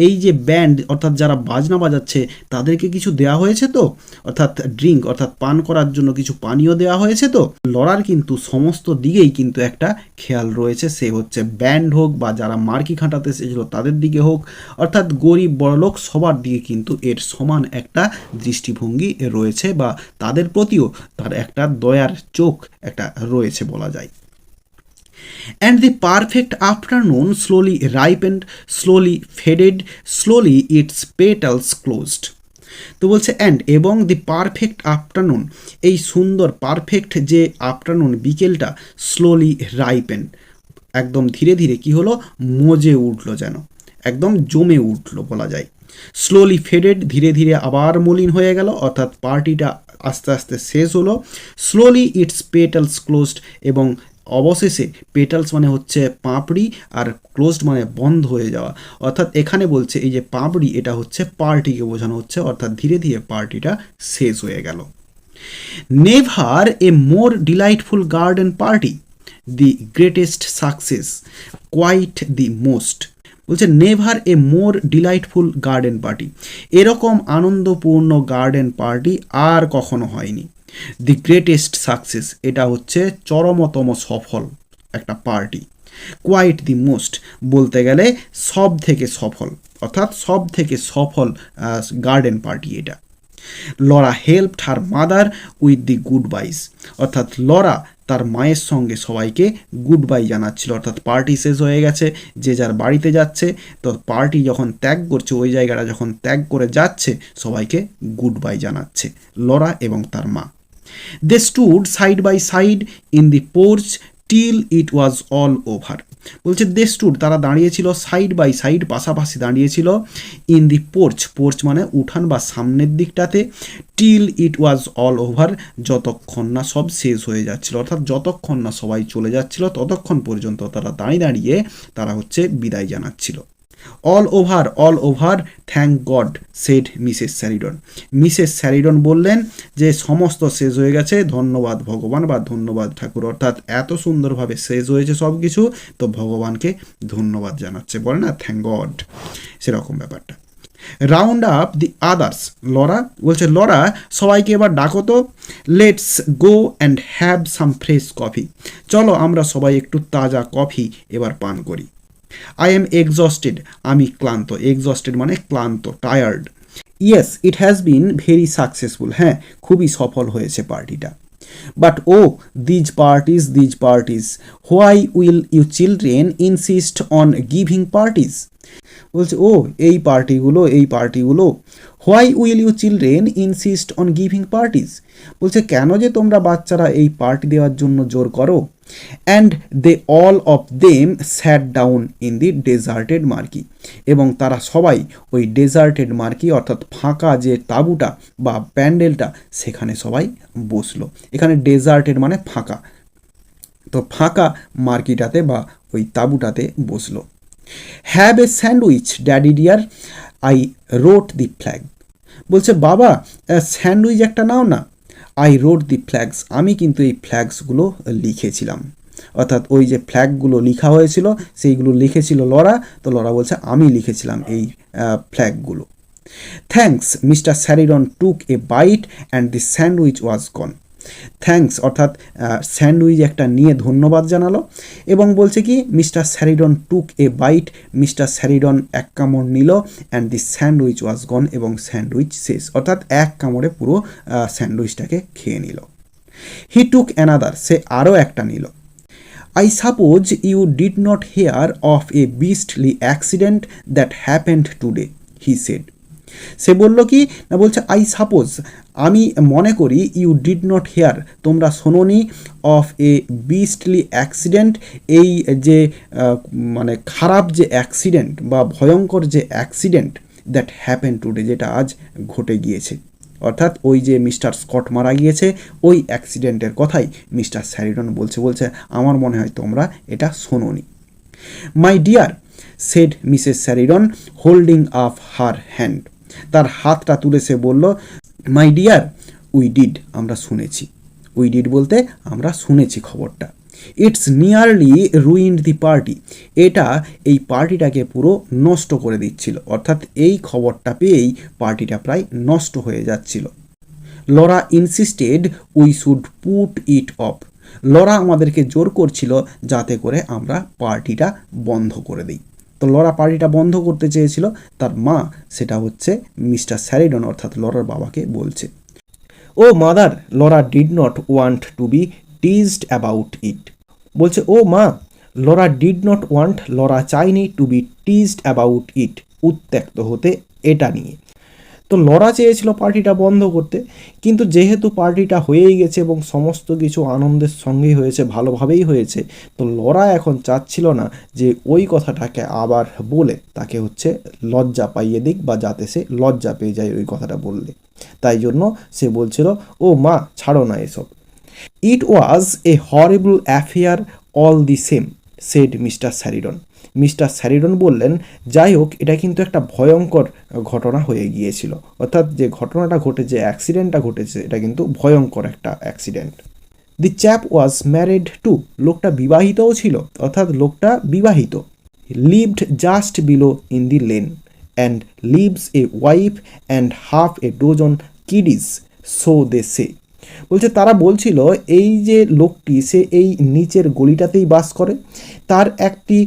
এই যে ব্যান্ড অর্থাৎ যারা বাজনা বাজাচ্ছে তাদেরকে কিছু দেওয়া হয়েছে তো, অর্থাৎ ড্রিঙ্ক অর্থাৎ পান করার জন্য কিছু পানীয় দেওয়া হয়েছে তো। লরার কিন্তু সমস্ত দিকেই কিন্তু একটা খেয়াল রয়েছে, সে হচ্ছে ব্যান্ড হোক বা যারা মার্কি খাটাতে এসেছিল তাদের দিকে হোক, অর্থাৎ গরিব বড়লোক সবার দিকে কিন্তু এর সমান একটা দৃষ্টিভঙ্গি রয়েছে বা তাদের প্রতিও তার একটা দয়ার চোখ একটা রয়েছে বলা যায়। And the perfect afternoon slowly ripened, slowly faded, slowly its petals closed. তো বলছে অ্যান্ড এবং দি পারফেক্ট আফটারনুন, এই সুন্দর পারফেক্ট যে আফটারনুন বিকেলটা, স্লোলি রাইপেন্ড, একদম ধীরে ধীরে কি হলো, মজে উঠলো, যেন একদম জমে উঠলো বলা যায়। স্লোলি ফেডেড, ধীরে ধীরে আবার মলিন হয়ে গেল, অর্থাৎ পার্টিটা আস্তে আস্তে শেষ হলো। স্লোলি ইটস পেটালস ক্লোজড, এবং অবশেষে পেটালস মানে হচ্ছে পাপড়ি আর ক্লোজড মানে বন্ধ হয়ে যাওয়া, অর্থাৎ এখানে বলছে এই যে পাপড়ি এটা হচ্ছে পার্টিকে বোঝানো হচ্ছে, অর্থাৎ ধীরে ধীরে পার্টিটা শেষ হয়ে গেল। Never a more delightful garden party, the greatest success, quite the most, বলছে never a more delightful garden party, এরকম আনন্দপূর্ণ গার্ডেন পার্টি আর কখনো হয়নি। দি গ্রেটেস্ট সাকসেস, এটা হচ্ছে চরমতম সফল একটা পার্টি। কোয়াইট দি মোস্ট, বলতে গেলে সব থেকে সফল, অর্থাৎ সব থেকে সফল গার্ডেন পার্টি এটা। Laura helped her mother with the goodbyes, অর্থাৎ লরা তার মায়ের সঙ্গে সবাইকে গুড বাই জানাচ্ছিল, অর্থাৎ পার্টি শেষ হয়ে গেছে, যে যার বাড়িতে যাচ্ছে, তো পার্টি যখন ত্যাগ করছে, ওই জায়গাটা যখন ত্যাগ করে যাচ্ছে, সবাইকে গুড বাই জানাচ্ছে লরা এবং তার মা। They stood side by side in the porch till it was all over, বলছে দে স্টুড, তারা দাঁড়িয়েছিল, সাইড বাই সাইড, পাশাপাশি দাঁড়িয়েছিল, ইন দি পোর্চ, পোর্চ মানে উঠান বা সামনের দিকটাতে, till it was all over, যতক্ষণ না সব শেষ হয়ে যাচ্ছিল, অর্থাৎ যতক্ষণ না সবাই চলে যাচ্ছিল ততক্ষণ পর্যন্ত তারা দাঁড়িয়ে দাঁড়িয়ে তারা হচ্ছে বিদায় জানাচ্ছিল। All over thank God said Mrs Sheridan, Mrs Sheridan বললেন যে সমস্ত শেষ হয়ে গেছে, ধন্যবাদ ভগবান বা ধন্যবাদ ঠাকুর, অর্থাৎ এত সুন্দরভাবে শেষ হয়েছে সব কিছু, তো ভগবানকে ধন্যবাদ জানাচ্ছে, বলে না থ্যাংক গড, সেরকম ব্যাপারটা। রাউন্ড আপ দি আদার্স, লরা বলছে লরা সবাইকে এবার ডাকো তো, let's go and have some fresh coffee, চলো আমরা সবাই একটু তাজা কফি এবার পান করি। আই এম এক্সস্টেড, আমি ক্লান্ত, এক্সস্টেড মানে ক্লান্ত, tired. Yes it has been very successful, হ্যাঁ খুবই সফল হয়েছে পার্টিটা। But oh these parties why will you children insist on giving parties. বলছে ও এই পার্টিগুলো why will you children insist on giving parties, বলছে কেন যে তোমরা বাচ্চারা এই পার্টি দেওয়ার জন্য জোর করো। And they all of them sat down in the deserted marquee, এবং তারা সবাই ওই ডেজার্টেড মার্কি অর্থাৎ ফাঁকা যে তাঁবুটা বা প্যান্ডেলটা সেখানে সবাই বসলো। এখানে ডেজার্টেড মানে ফাঁকা, তো ফাঁকা মার্কিটাতে বা ওই তাঁবুটাতে বসলো। Have a sandwich daddy dear, I wrote the flag, বলছে বাবা স্যান্ডউইচ একটা নাও না। আই রোট দি ফ্ল্যাগস, আমি কিন্তু এই ফ্ল্যাগসগুলো লিখেছিলাম, অর্থাৎ ওই যে ফ্ল্যাগগুলো লেখা হয়েছিল সেইগুলো লিখেছিল লরা, তো লরা বলছে আমি লিখেছিলাম এই ফ্ল্যাগগুলো। Thanks Mr Sheridan took a bite and the sandwich was gone. Thanks অর্থাৎ স্যান্ডউইচ একটা নিয়ে ধন্যবাদ জানালো এবং বলছে কি Mr Sheridan took a bite, Mr Sheridan এক কামড় নিল, অ্যান্ড দি স্যান্ডউইচ ওয়াজ গন, এবং স্যান্ডউইচ শেষ, অর্থাৎ এক কামড়ে পুরো স্যান্ডউইচটাকে খেয়ে নিল। হি টুক অ্যানাদার, সে আরও একটা নিল। I suppose you did not hear of a beastly accident that happened today, he said. সে বলল কি না, বলছে আই সাপোজ, আমি মনে করি, ইউ ডিড নট হেয়ার, তোমরা শোনোনি, অফ এ বিস্টলি অ্যাক্সিডেন্ট, এই যে মানে খারাপ যে অ্যাক্সিডেন্ট বা ভয়ঙ্কর যে অ্যাক্সিডেন্ট, দ্যাট হ্যাপেন টুডে, যেটা আজ ঘটে গিয়েছে, অর্থাৎ ওই যে মিস্টার স্কট মারা গিয়েছে ওই অ্যাক্সিডেন্টের কথাই মিস্টার স্যারিডন বলছে আমার মনে হয় তোমরা এটা শোনোনি। My dear said Mrs Sheridan holding up her hand, তার হাতটা তুলে সে বলল, মাই ডিয়ার উই ডিড, আমরা শুনেছি, উই ডিড বলতে আমরা শুনেছি খবরটা। It's nearly ruined the party, এটা এই পার্টিটাকে পুরো নষ্ট করে দিচ্ছিল, অর্থাৎ এই খবরটা পেয়েই পার্টিটা প্রায় নষ্ট হয়ে যাচ্ছিল। Laura insisted we should put it off, Laura আমাদেরকে জোর করছিল যাতে করে আমরা পার্টিটা বন্ধ করে দিই। তো লরা পার্টিটা বন্ধ করতে চেয়েছিল, তার মা সেটা হচ্ছে মিস্টার স্যারিডন অর্থাৎ লরার বাবাকে বলছে। Oh mother Laura did not want to be teased about it, বলছে ও মা Laura did not want, Laura চাইনি, to be teased about it, উত্ত্যক্ত হতে এটা নিয়ে। তো লরা চেয়েছিল পার্টিটা বন্ধ করতে, কিন্তু যেহেতু পার্টিটা হয়েই গেছে এবং সমস্ত কিছু আনন্দের সঙ্গেই হয়েছে, ভালোভাবেই হয়েছে, তো লরা এখন চাচ্ছিল না যে ওই কথাটাকে আবার বলে তাকে হচ্ছে লজ্জা পাইয়ে দিক বা যাতে সে লজ্জা পেয়ে যায় ওই কথাটা বললে, তাই জন্য সে বলছিল ও মা ছাড়ো না এসব। It was a horrible affair all the same said Mr Sheridan, Mr Sheridan বললেন যাই হোক এটা কিন্তু একটা ভয়ঙ্কর ঘটনা হয়ে গিয়েছিল, অর্থাৎ যে ঘটনাটা ঘটেছে, অ্যাক্সিডেন্টটা ঘটেছে, এটা কিন্তু ভয়ঙ্কর একটা accident. The chap was married too, লোকটা বিবাহিতও ছিল, অর্থাৎ লোকটা বিবাহিত। Lived just below in the lane and leaves a wife and half a dozen kiddies, so they say, বলছে তারা বলছিল এই যে লোকটি সে এই নিচের গলিটাতেই বাস করে, তার একটি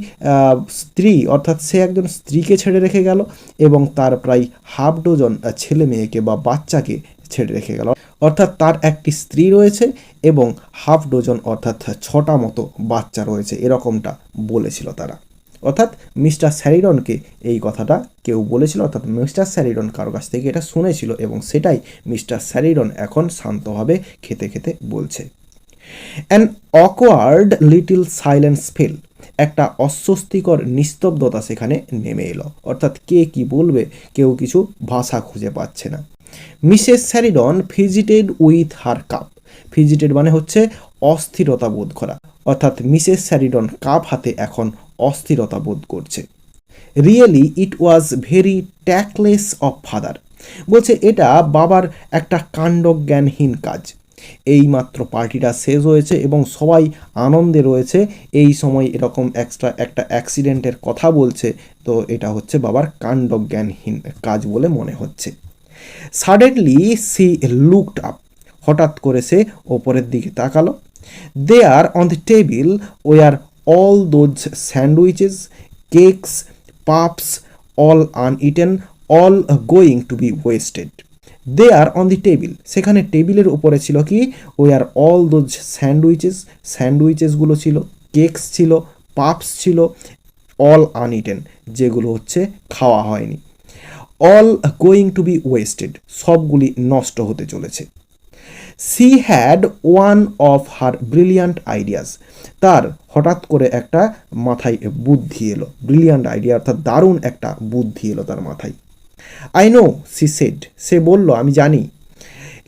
স্ত্রী অর্থাৎ সে একজন স্ত্রীকে ছেড়ে রেখে গেল এবং তার প্রায় হাফ ডজন ছেলে মেয়েকে বা বাচ্চাকে ছেড়ে রেখে গেল, অর্থাৎ তার একটি স্ত্রী রয়েছে এবং হাফ ডজন অর্থাৎ 6টা মতো বাচ্চা রয়েছে, এরকমটা বলেছিল তারা, অর্থাৎ মিস্টার স্যারিডনকে এই কথাটা কেউ বলেছিল, অর্থাৎ মিস্টার স্যারিডন কারো কাছ থেকে এটা শুনেছিল এবং সেটাই মিস্টার স্যারিডন এখন শান্তভাবে খেতে খেতে বলছে। An awkward little silence fail, একটা অস্বস্তিকর নিস্তব্ধতা সেখানে নেমে এলো, অর্থাৎ কে কি বলবে কেউ কিছু ভাষা খুঁজে পাচ্ছে না। Mrs Sheridan fidgeted with her cup, fidgeted মানে হচ্ছে অস্থিরতা বোধ করা, অর্থাৎ মিসেস স্যারিডন কাপ হাতে এখন অস্থিরতা বোধ করছে। Really it was very tactless of father, বলছে এটা বাবার একটা কাণ্ডজ্ঞানহীন কাজ। এই মাত্র পার্টিটা শেষ হয়েছে এবং সবাই আনন্দে রয়েছে, এই সময় এরকম এক্সট্রা একটা অ্যাক্সিডেন্টের কথা বলছে, তো এটা হচ্ছে বাবার কাণ্ডজ্ঞানহীন কাজ বলে মনে হচ্ছে। সাডেনলি সি লুকড আপ, হঠাৎ করে সে ওপরের দিকে তাকালো। There on the table were all those sandwiches, cakes, puffs, all uneaten, all going to be wasted. They are on the table, সেখানে টেবিলের উপরে ছিল কি, ওই আর অল দোজ স্যান্ডউইচেসগুলো ছিল, কেকস ছিল, পাপস ছিল, অল আনইটেন যেগুলো হচ্ছে খাওয়া হয়নি, all going to be wasted সবগুলি নষ্ট হতে চলেছে। She had one of her brilliant ideas, তার হঠাৎ করে একটা মাথায় বুদ্ধি এলো, ব্রিলিয়ান্ট আইডিয়া অর্থাৎ দারুণ একটা বুদ্ধি এলো তার মাথায়। আই নো, সি সেড, সে বলল আমি জানি।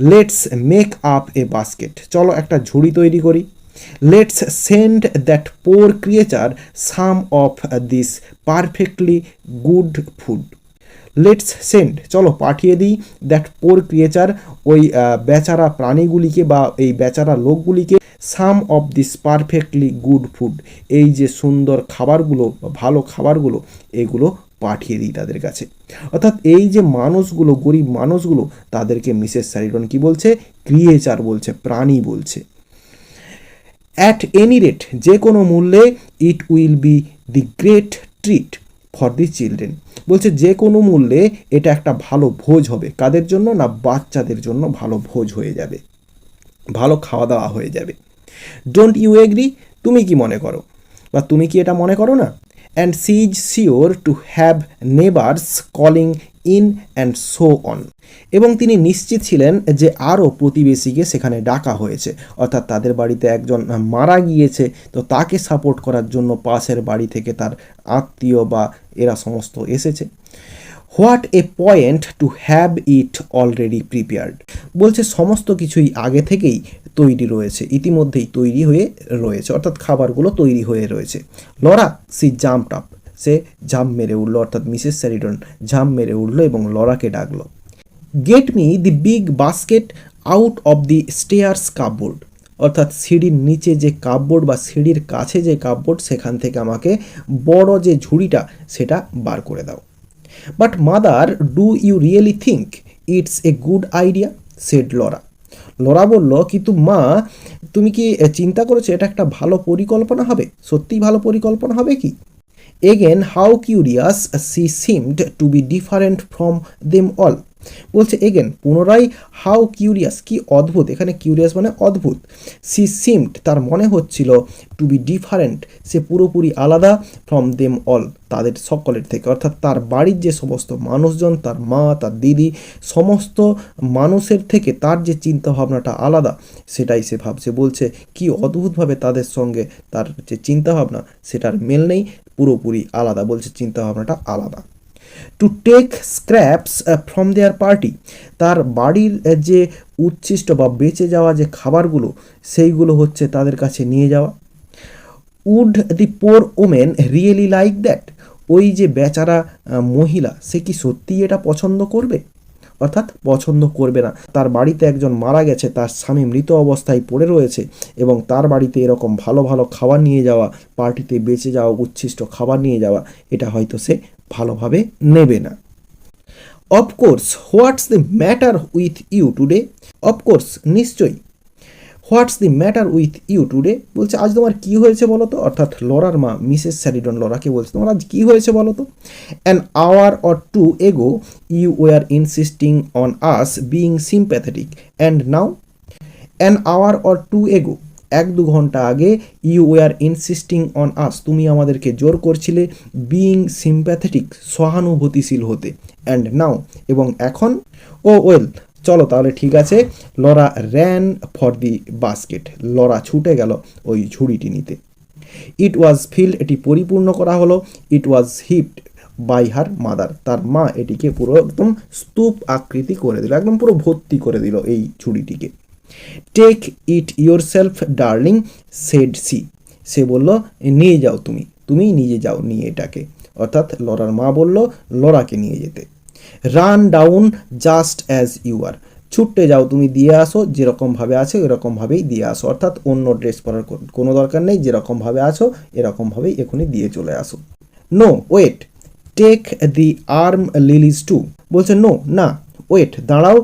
Let's make up a basket, চলো একটা ঝুড়ি তৈরি করি। Let's send that poor creature some of this perfectly good food. Let's send, চলো পাঠিয়ে দিই, দ্যাট পোর ক্রিয়েচার, ওই বেচারা প্রাণীগুলিকে বা এই বেচারা লোকগুলিকে, some of this perfectly good food, এই যে সুন্দর খাবারগুলো বা ভালো খাবারগুলো এগুলো পাঠিয়ে দিই তাদের কাছে। অর্থাৎ এই যে মানুষগুলো, গরিব মানুষগুলো, তাদেরকে মিসেস স্যারিডন কি বলছে, ক্রিয়েচার বলছে, প্রাণী বলছে। অ্যাট এনি রেট, যে কোনো মূল্যে, it will be the great treat for the children, বলছে যে কোনো মূল্যে এটা একটা ভালো ভোজ হবে, কাদের জন্য না, বাচ্চাদের জন্য ভালো ভোজ হয়ে যাবে, ভালো খাওয়া দাওয়া হয়ে যাবে। ডোন্ট ইউ এগ্রি, তুমি কি মনে করো বা তুমি কি এটা মনে করো না? And she is sure to have neighbours calling in and so on, এবং তিনি নিশ্চিত ছিলেন যে আরও প্রতিবেশীকে সেখানে ডাকা হয়েছে, অর্থাৎ তাদের বাড়িতে একজন মারা গিয়েছে, তো তাকে সাপোর্ট করার জন্য পাশের বাড়ি থেকে তার আত্মীয় বা এরা সমস্ত এসেছে। What a point to have it already prepared, বলছে সমস্ত কিছুই আগে থেকেই তৈরি রয়েছে, ইতিমধ্যেই তৈরি হয়ে রয়েছে, অর্থাৎ খাবারগুলো তৈরি হয়ে রয়েছে। লরা, সি জাম্পড আপ, সে ঝাঁপ মেরে উঠলো, অর্থাৎ মিসেস স্যারিডন ঝাঁপ মেরে উঠলো এবং লরাকে ডাকলো। Get me the big basket out of the stairs cupboard, অর্থাৎ সিঁড়ির নিচে যে কাপবোর্ড বা সিঁড়ির কাছে যে কাপবোর্ড, সেখান থেকে আমাকে বড় যে ঝুড়িটা সেটা বার করে দাও। But mother, do you really think it's a good idea, said Laura. Laura বলল, কিন্তু মা, তুমি কি চিন্তা করেছো এটা একটা ভালো পরিকল্পনা হবে, সত্যিই ভালো পরিকল্পনা হবে কি? Again how curious she seemed to be different from them all, বলছে এগেন পুনরায়, হাউ কিউরিয়াস কি অদ্ভুত, এখানে কিউরিয়াস মানে অদ্ভুত, সি সিমড তার মনে হচ্ছিল, টু বি ডিফারেন্ট সে পুরোপুরি আলাদা, ফ্রম দেম অল তাদের সকলের থেকে, অর্থাৎ তার বাড়ির যে সমস্ত মানুষজন, তার মা, তার দিদি, সমস্ত মানুষের থেকে তার যে চিন্তাভাবনাটা আলাদা, সেটাই সে ভাবছে। বলছে কি অদ্ভুতভাবে তাদের সঙ্গে তার যে চিন্তাভাবনা সেটার মেল নেই, পুরোপুরি আলাদা, বলছে চিন্তাভাবনাটা আলাদা। To take scraps from their party, তার বাড়ির যে উচ্ছিষ্ট বা বেঁচে যাওয়া যে খাবারগুলো সেইগুলো হচ্ছে তাদের কাছে নিয়ে যাওয়া। Would the poor woman really like that, ওই যে বেচারা মহিলা সে কি সত্যিই এটা পছন্দ করবে, অর্থাৎ পছন্দ করবে না। তার বাড়িতে একজন মারা গেছে, তার স্বামী মৃত অবস্থায় পড়ে রয়েছে এবং তার বাড়িতে এরকম ভালো ভালো খাবার নিয়ে যাওয়া, পার্টিতে বেঁচে যাওয়া উচ্ছিষ্ট খাবার নিয়ে যাওয়া, এটা হয়তো সে ভালোভাবে নেবে না। Of course, what's the matter with you today, of course নিশ্চয়ই, what's the matter with you today, বলছে আজ তোমার কী হয়েছে বলো তো, অর্থাৎ লরার মা মিসেস স্যারিডন লরাকে বলছে তোমার আজ কী হয়েছে বলো তো। An hour or two ago you were insisting on us being sympathetic and now, an hour or two ago, 1-2 ঘন্টা আগে, you were insisting on us, তুমি আমাদেরকে জোর করছিলে, বিইং সিম্প্যাথেটিক সহানুভূতিশীল হতে, অ্যান্ড নাও এবং এখন, ও ওয়েল চলো তাহলে ঠিক আছে। Laura ran for the basket, Laura ছুটে গেল ওই ঝুড়িটি নিতে। ইট ওয়াজ ফিল্ড, এটি পরিপূর্ণ করা হলো। ইট ওয়াজ হিপড বাই হার মাদার, তার মা এটিকে পুরো একদম স্তূপ আকৃতি করে দিল, একদম পুরো ভর্তি করে দিল এই ঝুড়িটিকে। Take it yourself darling, said she, সে বলল নিয়ে যাও তুমি, তুমি নিজে যাও নিয়ে এটাকে, অর্থাৎ লরার মা বলল লরাকে নিয়ে যেতে। Run down just as you are, ছুটতে যাও তুমি, দিয়ে আসো যেরকমভাবে আছে এরকমভাবেই দিয়ে আসো, অর্থাৎ অন্য ড্রেস পরার কোনো দরকার নেই, যেরকমভাবে আছো এরকমভাবেই এখনই দিয়ে চলে আসো। No wait, take the arum lilies too, বলছে নো না, ওয়েট দাঁড়াও,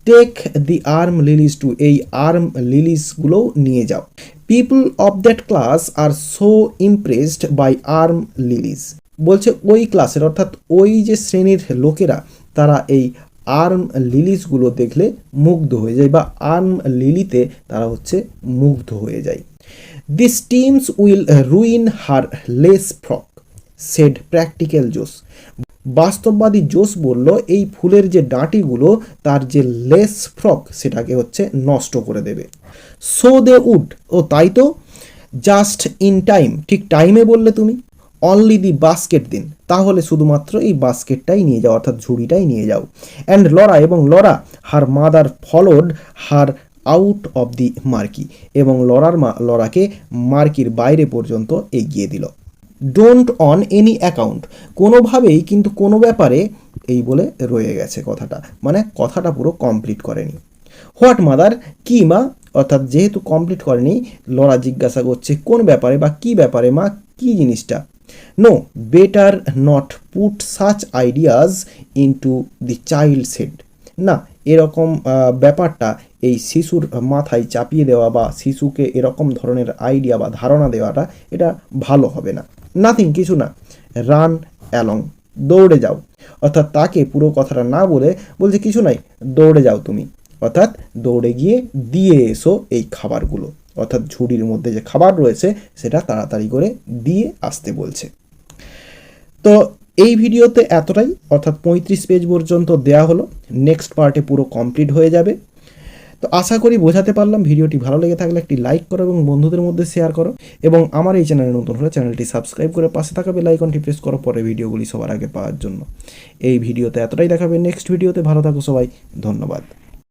take the arum lilies too, এই আর্ম লিলিজগুলোও নিয়ে যাও। People of that class are so impressed by arum lilies, বলছে ওই ক্লাসের অর্থাৎ ওই যে শ্রেণীর লোকেরা তারা এই আর্ম লিলিসগুলো দেখলে মুগ্ধ হয়ে যায় বা আর্ম লিলিতে তারা হচ্ছে মুগ্ধ হয়ে যায়। This stems will ruin her lace frock said practical Jose. বাস্তববাদী জোস বলল এই ফুলের যে ডাঁটিগুলো তার যে লেস ফ্রক সেটাকে হচ্ছে নষ্ট করে দেবে। সো দে উড, ও তাই তো, জাস্ট ইন টাইম, ঠিক টাইমে বললে তুমি। অনলি দি বাস্কেট দিন, তাহলে শুধুমাত্র এই বাস্কেটটাই নিয়ে যাও অর্থাৎ ঝুড়িটাই নিয়ে যাও। অ্যান্ড লরা, এবং Laura, her mother followed her out of the marquee, এবং লরার মা লরাকে মার্কির বাইরে পর্যন্ত এগিয়ে দিল। ডোন্ট অন এনি অ্যাকাউন্ট, কোনোভাবেই কিন্তু কোনো ব্যাপারে, এই বলে রয়ে গেছে কথাটা, মানে কথাটা পুরো কমপ্লিট করেনি। হোয়াট মাদার, কি মা, অর্থাৎ যেহেতু কমপ্লিট করেনি লরা জিজ্ঞাসা করছে কোন ব্যাপারে বা কি ব্যাপারে মা, কি জিনিসটা। No, better not put such ideas into the child's head, না এরকম ব্যাপারটা এই শিশুর মাথায় চাপিয়ে দেওয়া বা শিশুকে এরকম ধরনের আইডিয়া বা ধারণা দেওয়াটা এটা ভালো হবে না। নাথিং, কিছু না। রান অ্যালং, দৌড়ে যাও, অর্থাৎ তাকে পুরো কথাটা না বলে বলছে কিছু নাই, দৌড়ে যাও তুমি, অর্থাৎ দৌড়ে গিয়ে দিয়ে এসো এই খাবারগুলো, অর্থাৎ ঝুড়ির মধ্যে যে খাবার রয়েছে সেটা তাড়াতাড়ি করে দিয়ে আসতে বলছে। তো এই ভিডিওতে এতটাই, অর্থাৎ 35 পেজ পর্যন্ত দেয়া হলো, নেক্সট পার্টে পুরো কমপ্লিট হয়ে যাবে। তো আশা করি বোঝাতে পারলাম। ভিডিওটি ভালো লেগে থাকলে একটি লাইক করো এবং বন্ধুদের মধ্যে শেয়ার করো, এবং আমার এই চ্যানেলে নতুন হলে চ্যানেলটি সাবস্ক্রাইব করে পাশে থাকা বেল আইকনটি প্রেস করো পরে ভিডিওগুলি সবার আগে পাওয়ার জন্য। এই ভিডিওতে এতটাই, দেখাবে নেক্সট ভিডিওতে। ভালো থাকো সবাই, ধন্যবাদ।